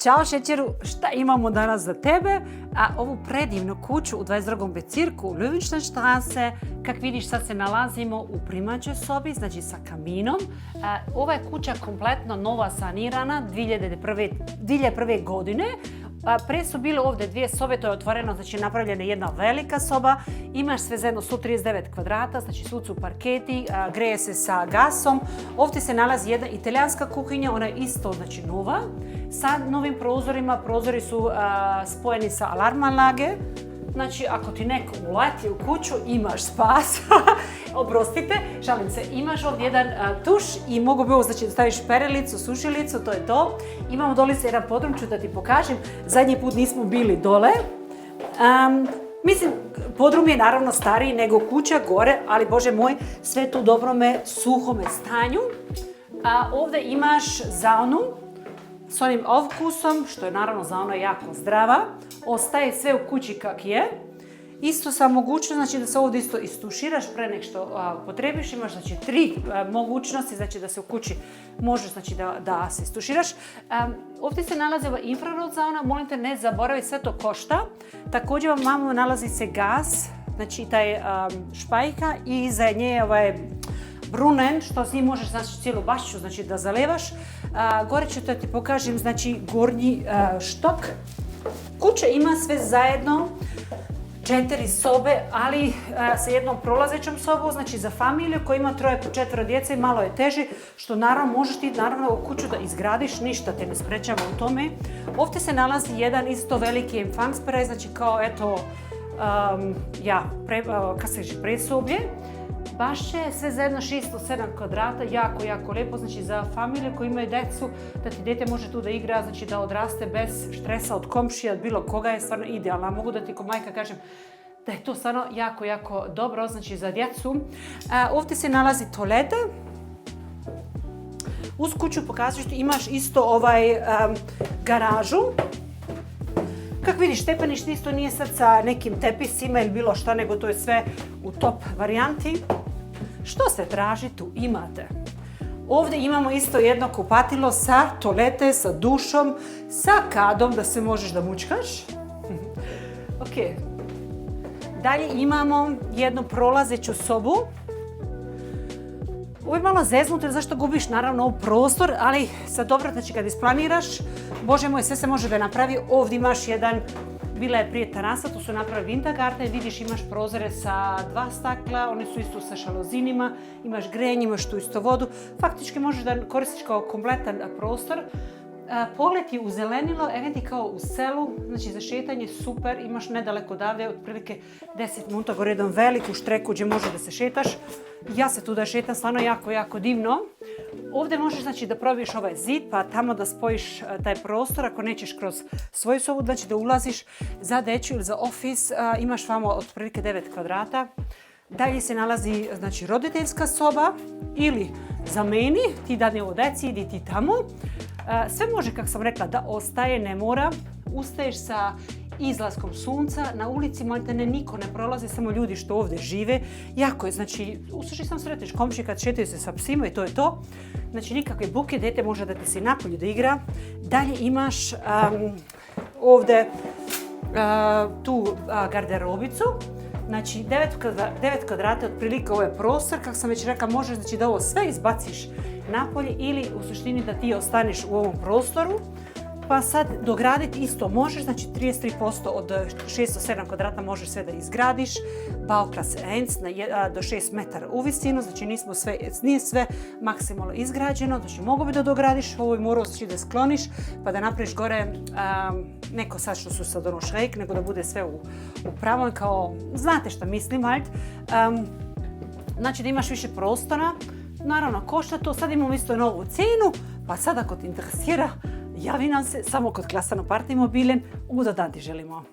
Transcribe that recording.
Ćao Šećeru, šta imamo danas za tebe? Ovu predivnu kuću u 22. Bezirku u Löwensteinstraße, kak vidiš sad se nalazimo u primaćoj sobi, znači sa kaminom. Ova je kuća kompletno nova sanirana 2001. godine. Pre su bile ovdje dvije sobe, to je otvoreno, znači napravljena jedna velika soba. Imaš sve zajedno 139 kvadrata, znači svud su parketi, greje se sa gasom. Ovdje se nalazi jedna italijanska kuhinja, ona je isto znači nova. Sa novim prozorima, prozori su spojeni sa alarmanlage. Znači, ako ti neko uleti u kuću, imaš spas. Oprostite, šalim se. Imaš ovdje jedan tuš i mogu bi ovo znači da staviš perilicu, sušilicu, to je to. Imamo dole se jedan podrum, ću da ti pokažem. Zadnji put nismo bili dole. Mislim, podrum je naravno stariji nego kuća gore, ali bože moj, sve tu u dobrome, suhome stanju. Ovdje imaš zaunu s onim ovkusom, što je naravno zauna jako zdrava. Ostaje sve u kući kak je. Isto sa mogućnost, znači da se ovdje isto istuširaš pre nek što potrebiš. Imaš znači 3 mogućnosti, znači da se u kući možeš znači da se istuširaš. Ovdje se nalazi ova infrarod zauna, molim te ne zaboravi, sve to košta. Također vam nalazi se gas, znači taj špajka i iza nje je ovaj brunen, što s njim možeš znači cijelu bašću znači da zalevaš. Gore ću da ti pokažem znači gornji štok. Kuća ima sve zajedno 4 sobe, ali sa jednom prolazećom sobom, znači za familiju koja ima 3-4 djece malo je teže, što naravno možeš ti naravno kuću da izgradiš, ništa te ne sprečava u tome. Ovdje se nalazi jedan isto veliki empfangsbereich, znači kao eto, presoblje. Baš je sve zajedno 607 kvadrata, jako, jako lijepo, znači za familiju koji imaju djecu, da ti dijete može tu da igra, znači da odraste bez stresa od komšija, od bilo koga je stvarno idealno. Mogu da ti ko majka kažem da je to stvarno jako, jako dobro, znači za djecu. Ovdje se nalazi toaleta. Uz kuću pokazujem što imaš isto garažu. Kako vidiš, stepenište isto nije sad sa nekim tepisima ili bilo šta, nego to je sve u top varijanti. Što se traži, tu imate. Ovdje imamo isto jedno kupatilo sa toalete, sa dušom, sa kadom da se možeš da mučkaš. Ok. Dalje imamo jednu prolazeću sobu. Ovo je malo zeznuto jer zašto gubiš naravno u prostor, ali sad dobro, znači kad isplaniraš, bože moj, sve se može da napravi. Ovdje imaš jedan, bila je prije terasa, tu su napravili Wintergarten, vidiš imaš prozore sa 2 stakla, oni su isto sa šalozinima, imaš grenje, imaš tu isto vodu. Faktički možeš da koristiš kao kompletan prostor. Pogled je uzelenilo, eventi kao u selu, znači za šetanje super, imaš nedaleko odavde, otprilike 10 minuta gore jedan veliku štreku gdje može da se šetaš. Ja se tu da šetam, stvarno jako, jako divno. Ovdje možeš znači da probiješ ovaj zid, pa tamo da spojiš taj prostor, ako nećeš kroz svoju sobu, znači da ulaziš za dečju ili za office, imaš vamo otprilike 9 kvadrata. Dalje se nalazi znači roditeljska soba ili za meni, ti dadne ovo deci, idi ti tamo. Sve može, kako sam rekla, da ostaje, ne mora. Ustaješ sa izlaskom sunca, na ulici maltene niko ne prolazi, samo ljudi što ovdje žive. Jako je, znači, u suštini sam sretneš komšije kad šetaju se sa psima i to je to. Znači, nikakve buke, dete može da ti se napolju da igra. Dalje imaš ovdje tu garderobicu. Znači, 9 kvadrata otprilike ovo je prostor, kako sam već rekla, možeš znači, da ovo sve izbaciš napolje ili u suštini da ti ostaneš u ovom prostoru. Pa sad dograditi isto možeš, znači 33% od 607 kvadrata možeš sve da izgradiš. Bauklas 1 do 6 metara u visinu, znači nije sve maksimalno izgrađeno, znači mogu bi da dogradiš, ovo je morao znači da skloniš pa da napraviš gore neko sad što su sad ono šrejk, nego da bude sve u pravom kao, znate šta mislim, znači da imaš više prostora. Naravno, košta to, sad imamo isto novu cenu, pa sad ako te interesira, javi nam se samo kod Klasano Party Mobilen, ugodan dan ti želimo.